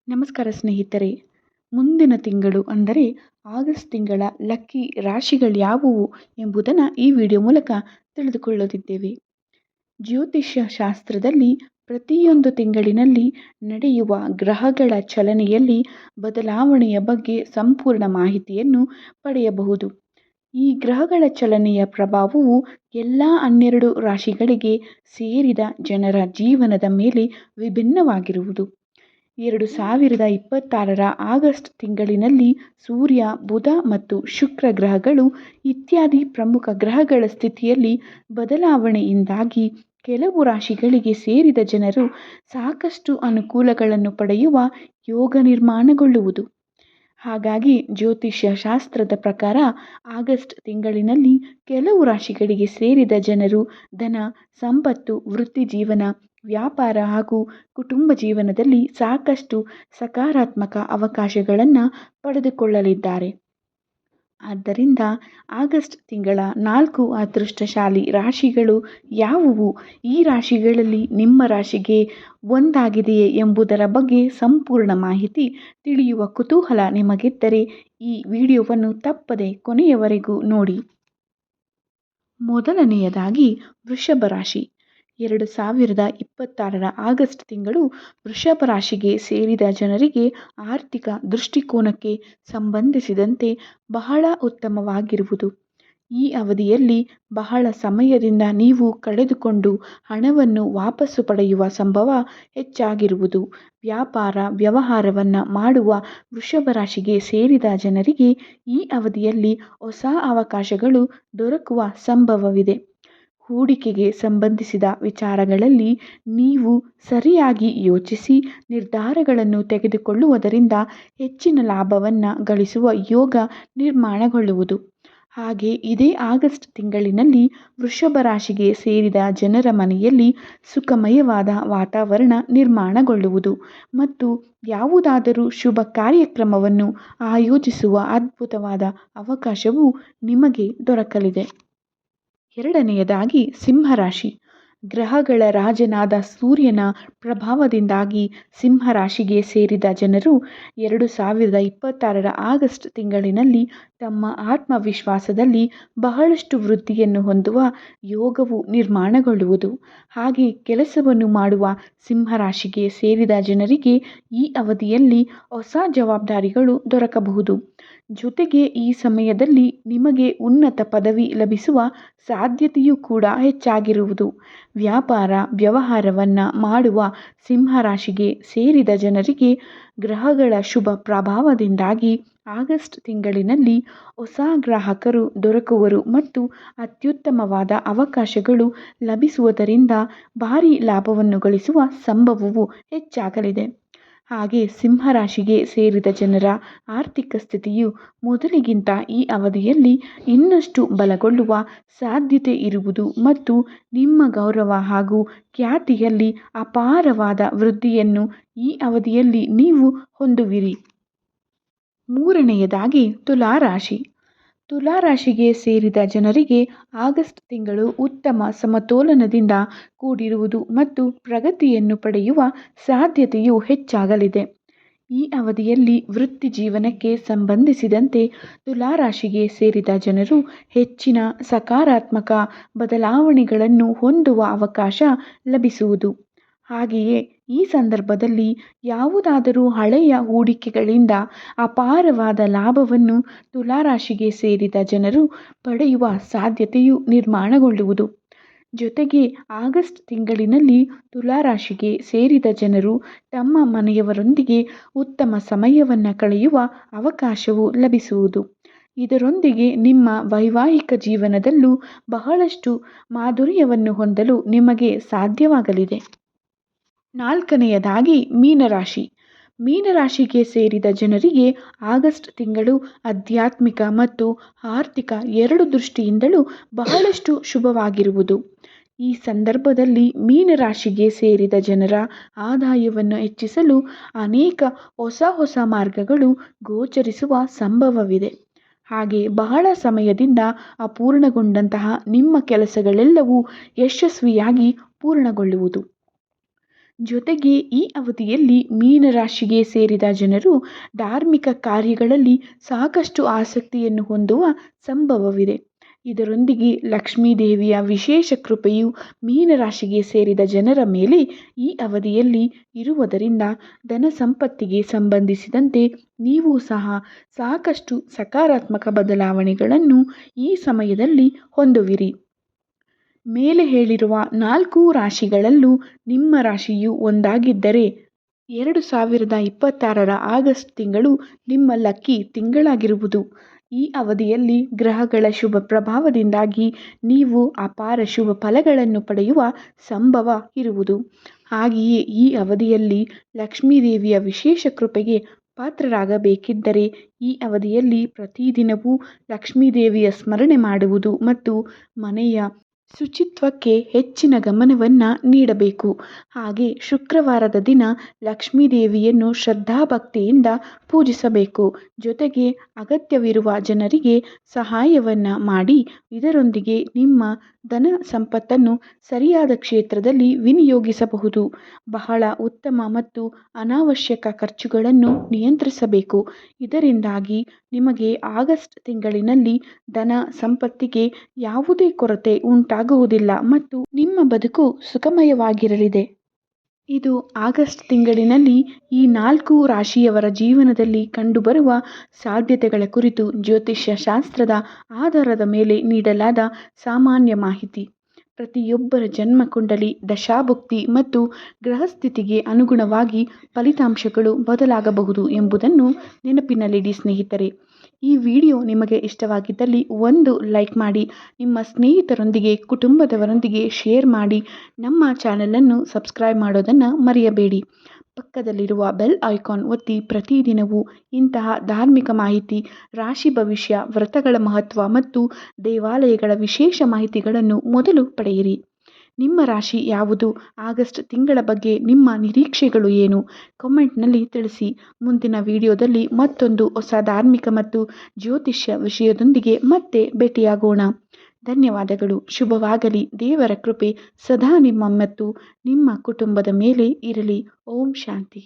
ನಮಸ್ಕಾರ ಸ್ನೇಹಿತರೆ. ಮುಂದಿನ ತಿಂಗಳು ಅಂದರೆ ಆಗಸ್ಟ್ ತಿಂಗಳ ಲಕ್ಕಿ ರಾಶಿಗಳು ಯಾವುವು ಎಂಬುದನ್ನು ಈ ವಿಡಿಯೋ ಮೂಲಕ ತಿಳಿದುಕೊಳ್ಳುತ್ತಿದ್ದೇವೆ. ಜ್ಯೋತಿಷ್ಯ ಶಾಸ್ತ್ರದಲ್ಲಿ ಪ್ರತಿಯೊಂದು ತಿಂಗಳಿನಲ್ಲಿ ನಡೆಯುವ ಗ್ರಹಗಳ ಚಲನೆಯಲ್ಲಿ ಬದಲಾವಣೆಯ ಬಗ್ಗೆ ಸಂಪೂರ್ಣ ಮಾಹಿತಿಯನ್ನು ಪಡೆಯಬಹುದು. ಈ ಗ್ರಹಗಳ ಚಲನೆಯ ಪ್ರಭಾವವು ಎಲ್ಲ 12 ರಾಶಿಗಳಿಗೆ ಸೇರಿದ ಜನರ ಜೀವನದ ಮೇಲೆ ವಿಭಿನ್ನವಾಗಿರುವುದು. 2026ರ ಆಗಸ್ಟ್ ತಿಂಗಳಿನಲ್ಲಿ ಸೂರ್ಯ, ಬುಧ ಮತ್ತು ಶುಕ್ರ ಗ್ರಹಗಳು ಇತ್ಯಾದಿ ಪ್ರಮುಖ ಗ್ರಹಗಳ ಸ್ಥಿತಿಯಲ್ಲಿ ಬದಲಾವಣೆಯಿಂದಾಗಿ ಕೆಲವು ರಾಶಿಗಳಿಗೆ ಸೇರಿದ ಜನರು ಸಾಕಷ್ಟು ಅನುಕೂಲಗಳನ್ನು ಪಡೆಯುವ ಯೋಗ ನಿರ್ಮಾಣಗೊಳ್ಳುವುದು. ಹಾಗಾಗಿ ಜ್ಯೋತಿಷ್ಯ ಶಾಸ್ತ್ರದ ಪ್ರಕಾರ ಆಗಸ್ಟ್ ತಿಂಗಳಿನಲ್ಲಿ ಕೆಲವು ರಾಶಿಗಳಿಗೆ ಸೇರಿದ ಜನರು ಧನ, ಸಂಪತ್ತು, ವೃತ್ತಿ ಜೀವನ, ವ್ಯಾಪಾರ ಹಾಗೂ ಕುಟುಂಬ ಜೀವನದಲ್ಲಿ ಸಾಕಷ್ಟು ಸಕಾರಾತ್ಮಕ ಅವಕಾಶಗಳನ್ನು ಪಡೆದುಕೊಳ್ಳಲಿದ್ದಾರೆ. ಆದ್ದರಿಂದ ಆಗಸ್ಟ್ ತಿಂಗಳ 4 ಅದೃಷ್ಟಶಾಲಿ ರಾಶಿಗಳು ಯಾವುವು, ಈ ರಾಶಿಗಳಲ್ಲಿ ನಿಮ್ಮ ರಾಶಿಗೆ ಒಂದಾಗಿದೆಯೇ ಎಂಬುದರ ಬಗ್ಗೆ ಸಂಪೂರ್ಣ ಮಾಹಿತಿ ತಿಳಿಯುವ ಕುತೂಹಲ ನಿಮಗಿದ್ದರೆ ಈ ವಿಡಿಯೋವನ್ನು ತಪ್ಪದೆ ಕೊನೆಯವರೆಗೂ ನೋಡಿ. ಮೊದಲನೆಯದಾಗಿ ವೃಷಭ ರಾಶಿ. 2026ರ ಆಗಸ್ಟ್ ತಿಂಗಳು ವೃಷಭ ರಾಶಿಗೆ ಸೇರಿದ ಜನರಿಗೆ ಆರ್ಥಿಕ ದೃಷ್ಟಿಕೋನಕ್ಕೆ ಸಂಬಂಧಿಸಿದಂತೆ ಬಹಳ ಉತ್ತಮವಾಗಿರುವುದು. ಈ ಅವಧಿಯಲ್ಲಿ ಬಹಳ ಸಮಯದಿಂದ ನೀವು ಕಳೆದುಕೊಂಡು ಹಣವನ್ನು ವಾಪಸ್ಸು ಪಡೆಯುವ ಸಂಭವ ಹೆಚ್ಚಾಗಿರುವುದು. ವ್ಯಾಪಾರ ವ್ಯವಹಾರವನ್ನು ಮಾಡುವ ವೃಷಭ ರಾಶಿಗೆ ಸೇರಿದ ಜನರಿಗೆ ಈ ಅವಧಿಯಲ್ಲಿ ಹೊಸ ಅವಕಾಶಗಳು ದೊರಕುವ ಸಂಭವವಿದೆ. ಹೂಡಿಕೆಗೆ ಸಂಬಂಧಿಸಿದ ವಿಚಾರಗಳಲ್ಲಿ ನೀವು ಸರಿಯಾಗಿ ಯೋಚಿಸಿ ನಿರ್ಧಾರಗಳನ್ನು ತೆಗೆದುಕೊಳ್ಳುವುದರಿಂದ ಹೆಚ್ಚಿನ ಲಾಭವನ್ನು ಗಳಿಸುವ ಯೋಗ ನಿರ್ಮಾಣಗೊಳ್ಳುವುದು. ಹಾಗೆ ಇದೇ ಆಗಸ್ಟ್ ತಿಂಗಳಿನಲ್ಲಿ ವೃಷಭ ರಾಶಿಗೆ ಸೇರಿದ ಜನರ ಮನೆಯಲ್ಲಿ ಸುಖಮಯವಾದ ವಾತಾವರಣ ನಿರ್ಮಾಣಗೊಳ್ಳುವುದು ಮತ್ತು ಯಾವುದಾದರೂ ಶುಭ ಕಾರ್ಯಕ್ರಮವನ್ನು ಆಯೋಜಿಸುವ ಅದ್ಭುತವಾದ ಅವಕಾಶವು ನಿಮಗೆ ದೊರಕಲಿದೆ. ಎರಡನೆಯದಾಗಿ ಸಿಂಹರಾಶಿ. ಗ್ರಹಗಳ ರಾಜನಾದ ಸೂರ್ಯನ ಪ್ರಭಾವದಿಂದಾಗಿ ಸಿಂಹರಾಶಿಗೆ ಸೇರಿದ ಜನರು 2026ರ ಆಗಸ್ಟ್ ತಿಂಗಳಿನಲ್ಲಿ ತಮ್ಮ ಆತ್ಮವಿಶ್ವಾಸದಲ್ಲಿ ಬಹಳಷ್ಟು ವೃದ್ಧಿಯನ್ನು ಹೊಂದುವ ಯೋಗವು ನಿರ್ಮಾಣಗೊಳ್ಳುವುದು. ಹಾಗೆ ಕೆಲಸವನ್ನು ಮಾಡುವ ಸಿಂಹರಾಶಿಗೆ ಸೇರಿದ ಜನರಿಗೆ ಈ ಅವಧಿಯಲ್ಲಿ ಹೊಸ ಜವಾಬ್ದಾರಿಗಳು ದೊರಕಬಹುದು. ಜೊತೆಗೆ ಈ ಸಮಯದಲ್ಲಿ ನಿಮಗೆ ಉನ್ನತ ಪದವಿ ಲಭಿಸುವ ಸಾಧ್ಯತೆಯೂ ಕೂಡ ಹೆಚ್ಚಾಗಿರುವುದು. ವ್ಯಾಪಾರ ವ್ಯವಹಾರವನ್ನು ಮಾಡುವ ಸಿಂಹರಾಶಿಗೆ ಸೇರಿದ ಜನರಿಗೆ ಗ್ರಹಗಳ ಶುಭ ಪ್ರಭಾವದಿಂದಾಗಿ ಆಗಸ್ಟ್ ತಿಂಗಳಿನಲ್ಲಿ ಹೊಸ ಗ್ರಾಹಕರು ದೊರಕುವರು ಮತ್ತು ಅತ್ಯುತ್ತಮವಾದ ಅವಕಾಶಗಳು ಲಭಿಸುವುದರಿಂದ ಭಾರೀ ಲಾಭವನ್ನು ಗಳಿಸುವ ಸಂಭವವು ಹೆಚ್ಚಾಗಲಿದೆ. ಹಾಗೆ ಸಿಂಹರಾಶಿಗೆ ಸೇರಿದ ಜನರ ಆರ್ಥಿಕ ಸ್ಥಿತಿಯು ಮೊದಲಿಗಿಂತ ಈ ಅವಧಿಯಲ್ಲಿ ಇನ್ನಷ್ಟು ಬಲಗೊಳ್ಳುವ ಸಾಧ್ಯತೆ ಇರುವುದು ಮತ್ತು ನಿಮ್ಮ ಗೌರವ ಹಾಗೂ ಖ್ಯಾತಿಯಲ್ಲಿ ಅಪಾರವಾದ ವೃದ್ಧಿಯನ್ನು ಈ ಅವಧಿಯಲ್ಲಿ ನೀವು ಹೊಂದುವಿರಿ. ಮೂರನೆಯದಾಗಿ ತುಲಾರಾಶಿ. ತುಲಾರಾಶಿಗೆ ಸೇರಿದ ಜನರಿಗೆ ಆಗಸ್ಟ್ ತಿಂಗಳು ಉತ್ತಮ ಸಮತೋಲನದಿಂದ ಕೂಡಿರುವುದು ಮತ್ತು ಪ್ರಗತಿಯನ್ನು ಪಡೆಯುವ ಸಾಧ್ಯತೆಯು ಹೆಚ್ಚಾಗಲಿದೆ. ಈ ಅವಧಿಯಲ್ಲಿ ವೃತ್ತಿ ಜೀವನಕ್ಕೆ ಸಂಬಂಧಿಸಿದಂತೆ ತುಲಾರಾಶಿಗೆ ಸೇರಿದ ಜನರು ಹೆಚ್ಚಿನ ಸಕಾರಾತ್ಮಕ ಬದಲಾವಣೆಗಳನ್ನು ಹೊಂದುವ ಅವಕಾಶ ಲಭಿಸುವುದು. ಹಾಗೆಯೇ ಈ ಸಂದರ್ಭದಲ್ಲಿ ಯಾವುದಾದರೂ ಹಳೆಯ ಹೂಡಿಕೆಗಳಿಂದ ಅಪಾರವಾದ ಲಾಭವನ್ನು ತುಲಾರಾಶಿಗೆ ಸೇರಿದ ಜನರು ಪಡೆಯುವ ಸಾಧ್ಯತೆಯು ನಿರ್ಮಾಣಗೊಳ್ಳುವುದು. ಜೊತೆಗೆ ಆಗಸ್ಟ್ ತಿಂಗಳಿನಲ್ಲಿ ತುಲಾರಾಶಿಗೆ ಸೇರಿದ ಜನರು ತಮ್ಮ ಮನೆಯವರೊಂದಿಗೆ ಉತ್ತಮ ಸಮಯವನ್ನು ಕಳೆಯುವ ಅವಕಾಶವು ಲಭಿಸುವುದು. ಇದರೊಂದಿಗೆ ನಿಮ್ಮ ವೈವಾಹಿಕ ಜೀವನದಲ್ಲೂ ಬಹಳಷ್ಟು ಮಾಧುರ್ಯವನ್ನು ಹೊಂದಲು ನಿಮಗೆ ಸಾಧ್ಯವಾಗಲಿದೆ. ನಾಲ್ಕನೆಯದಾಗಿ ಮೀನರಾಶಿ. ಮೀನರಾಶಿಗೆ ಸೇರಿದ ಜನರಿಗೆ ಆಗಸ್ಟ್ ತಿಂಗಳು ಆಧ್ಯಾತ್ಮಿಕ ಮತ್ತು ಆರ್ಥಿಕ ಎರಡು ದೃಷ್ಟಿಯಿಂದಲೂ ಬಹಳಷ್ಟು ಶುಭವಾಗಿರುವುದು. ಈ ಸಂದರ್ಭದಲ್ಲಿ ಮೀನರಾಶಿಗೆ ಸೇರಿದ ಜನರ ಆದಾಯವನ್ನು ಹೆಚ್ಚಿಸಲು ಅನೇಕ ಹೊಸ ಮಾರ್ಗಗಳು ಗೋಚರಿಸುವ ಸಂಭವವಿದೆ. ಹಾಗೆ ಬಹಳ ಸಮಯದಿಂದ ಅಪೂರ್ಣಗೊಂಡಂತಹ ನಿಮ್ಮ ಕೆಲಸಗಳೆಲ್ಲವೂ ಯಶಸ್ವಿಯಾಗಿ ಪೂರ್ಣಗೊಳ್ಳುವುದು. ಜೊತೆಗೆ ಈ ಅವಧಿಯಲ್ಲಿ ಮೀನರಾಶಿಗೆ ಸೇರಿದ ಜನರು ಧಾರ್ಮಿಕ ಕಾರ್ಯಗಳಲ್ಲಿ ಸಾಕಷ್ಟು ಆಸಕ್ತಿಯನ್ನು ಹೊಂದುವ ಸಂಭವವಿದೆ. ಇದರೊಂದಿಗೆ ಲಕ್ಷ್ಮೀ ದೇವಿಯ ವಿಶೇಷ ಕೃಪೆಯು ಮೀನರಾಶಿಗೆ ಸೇರಿದ ಜನರ ಮೇಲೆ ಈ ಅವಧಿಯಲ್ಲಿ ಇರುವುದರಿಂದ ಧನ ಸಂಪತ್ತಿಗೆ ಸಂಬಂಧಿಸಿದಂತೆ ನೀವು ಸಹ ಸಾಕಷ್ಟು ಸಕಾರಾತ್ಮಕ ಬದಲಾವಣೆಗಳನ್ನು ಈ ಸಮಯದಲ್ಲಿ ಹೊಂದುವಿರಿ. ಮೇಲೆ ಹೇಳಿರುವ 4 ರಾಶಿಗಳಲ್ಲೂ ನಿಮ್ಮ ರಾಶಿಯು ಒಂದಾಗಿದ್ದರೆ 2026ರ ಆಗಸ್ಟ್ ತಿಂಗಳು ನಿಮ್ಮ ಲಕ್ಕಿ ತಿಂಗಳಾಗಿರುವುದು. ಈ ಅವಧಿಯಲ್ಲಿ ಗ್ರಹಗಳ ಶುಭ ಪ್ರಭಾವದಿಂದಾಗಿ ನೀವು ಅಪಾರ ಶುಭ ಫಲಗಳನ್ನು ಪಡೆಯುವ ಸಂಭವ ಇರುವುದು. ಹಾಗೆಯೇ ಈ ಅವಧಿಯಲ್ಲಿ ಲಕ್ಷ್ಮೀದೇವಿಯ ವಿಶೇಷ ಕೃಪೆಗೆ ಪಾತ್ರರಾಗಬೇಕಿದ್ದರೆ ಈ ಅವಧಿಯಲ್ಲಿ ಪ್ರತಿದಿನವೂ ಲಕ್ಷ್ಮೀದೇವಿಯ ಸ್ಮರಣೆ ಮಾಡುವುದು ಮತ್ತು ಮನೆಯ ಶುಚಿತ್ವಕ್ಕೆ ಹೆಚ್ಚಿನ ಗಮನವನ್ನು ನೀಡಬೇಕು. ಹಾಗೆ ಶುಕ್ರವಾರದ ದಿನ ಲಕ್ಷ್ಮೀದೇವಿಯನ್ನು ಶ್ರದ್ಧಾಭಕ್ತಿಯಿಂದ ಪೂಜಿಸಬೇಕು. ಜೊತೆಗೆ ಅಗತ್ಯವಿರುವ ಜನರಿಗೆ ಸಹಾಯವನ್ನು ಮಾಡಿ ಇದರೊಂದಿಗೆ ನಿಮ್ಮ ಧನ ಸಂಪತ್ತನ್ನು ಸರಿಯಾದ ಕ್ಷೇತ್ರದಲ್ಲಿ ವಿನಿಯೋಗಿಸಬಹುದು. ಬಹಳ ಉತ್ತಮ ಮತ್ತು ಅನಾವಶ್ಯಕ ಖರ್ಚುಗಳನ್ನು ನಿಯಂತ್ರಿಸಬೇಕು. ಇದರಿಂದಾಗಿ ನಿಮಗೆ ಆಗಸ್ಟ್ ತಿಂಗಳಿನಲ್ಲಿ ಧನ ಸಂಪತ್ತಿಗೆ ಯಾವುದೇ ಕೊರತೆ ಉಂಟಾಗುವುದಿಲ್ಲ ಮತ್ತು ನಿಮ್ಮ ಬದುಕು ಸುಖಮಯವಾಗಿರಲಿದೆ. ಇದು ಆಗಸ್ಟ್ ತಿಂಗಳಿನಲ್ಲಿ ಈ 4 ರಾಶಿಯವರ ಜೀವನದಲ್ಲಿ ಕಂಡುಬರುವ ಸಾಧ್ಯತೆಗಳ ಕುರಿತು ಜ್ಯೋತಿಷ್ಯ ಶಾಸ್ತ್ರದ ಆಧಾರದ ಮೇಲೆ ನೀಡಲಾದ ಸಾಮಾನ್ಯ ಮಾಹಿತಿ. ಪ್ರತಿಯೊಬ್ಬರ ಜನ್ಮಕುಂಡಲಿ, ದಶಾಭುಕ್ತಿ ಮತ್ತು ಗ್ರಹಸ್ಥಿತಿಗೆ ಅನುಗುಣವಾಗಿ ಫಲಿತಾಂಶಗಳು ಬದಲಾಗಬಹುದು ಎಂಬುದನ್ನು ನೆನಪಿನಲ್ಲಿಡಿ ಸ್ನೇಹಿತರೆ. ಈ ವಿಡಿಯೋ ನಿಮಗೆ ಇಷ್ಟವಾಗಿದ್ದಲ್ಲಿ ಒಂದು ಲೈಕ್ ಮಾಡಿ, ನಿಮ್ಮ ಸ್ನೇಹಿತರೊಂದಿಗೆ ಕುಟುಂಬದವರೊಂದಿಗೆ ಶೇರ್ ಮಾಡಿ, ನಮ್ಮ ಚಾನಲನ್ನು ಸಬ್ಸ್ಕ್ರೈಬ್ ಮಾಡೋದನ್ನು ಮರೆಯಬೇಡಿ. ಪಕ್ಕದಲ್ಲಿರುವ ಬೆಲ್ ಐಕಾನ್ ಒತ್ತಿ ಪ್ರತಿದಿನವೂ ಇಂತಹ ಧಾರ್ಮಿಕ ಮಾಹಿತಿ, ರಾಶಿ ಭವಿಷ್ಯ, ವ್ರತಗಳ ಮಹತ್ವ ಮತ್ತು ದೇವಾಲಯಗಳ ವಿಶೇಷ ಮಾಹಿತಿಗಳನ್ನು ಮೊದಲು ಪಡೆಯಿರಿ. ನಿಮ್ಮ ರಾಶಿ ಯಾವುದು? ಆಗಸ್ಟ್ ತಿಂಗಳ ಬಗ್ಗೆ ನಿಮ್ಮ ನಿರೀಕ್ಷೆಗಳು ಏನು? ಕಾಮೆಂಟ್ನಲ್ಲಿ ತಿಳಿಸಿ. ಮುಂದಿನ ವಿಡಿಯೋದಲ್ಲಿ ಮತ್ತೊಂದು ಹೊಸ ಧಾರ್ಮಿಕ ಮತ್ತು ಜ್ಯೋತಿಷ್ಯ ವಿಷಯದೊಂದಿಗೆ ಮತ್ತೆ ಭೇಟಿಯಾಗೋಣ. ಧನ್ಯವಾದಗಳು. ಶುಭವಾಗಲಿ. ದೇವರ ಕೃಪೆ ಸದಾ ನಿಮ್ಮ ಮತ್ತು ನಿಮ್ಮ ಕುಟುಂಬದ ಮೇಲೆ ಇರಲಿ. ಓಂ ಶಾಂತಿ.